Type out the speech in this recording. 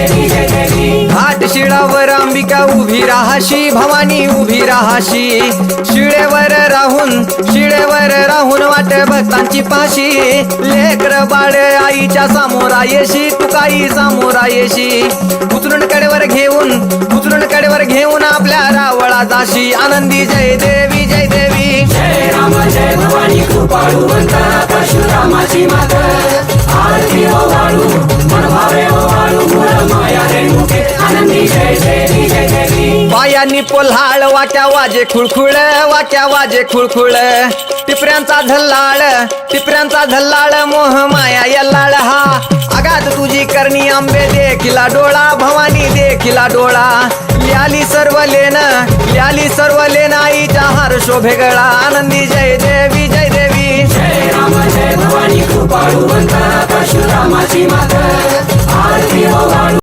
घाट शिळावर अंबिका उभी राहाशी, भवानी उभी राहाशी. शिळेवर राहून वाट भक्तांची पाशी. लेकर बाळ आईच्या सामोरा येशी, तुकाई सामोरा येशी. उचलून कडेवर घेऊन आपल्या रावळा जाशी. आनंदी जय देवी जय देवी. जय राम जय भवानी कृपाळू वंत परशुरामाची मात. आरती हो वाळू मन भावे हो वाळू मूळ माया रेणुके. आनंदी जय देवी जय देवी. पायांनी पोल्हाळ वाक्या वाजे खुळखुळ. टिपऱ्यांचा झल्लाळ मोह माया यल्लाळ हा. आगात तुझी करणी आंबे देखिला डोळा, भवानी देखिला डोळा. ल्याली सर्व लेन आईच्या हार शोभे गळा. आनंदी जय देवी जय देवी. जय राम जय भवानी कृपाळू वंत परशुरामाची मात. आरती हो वाळू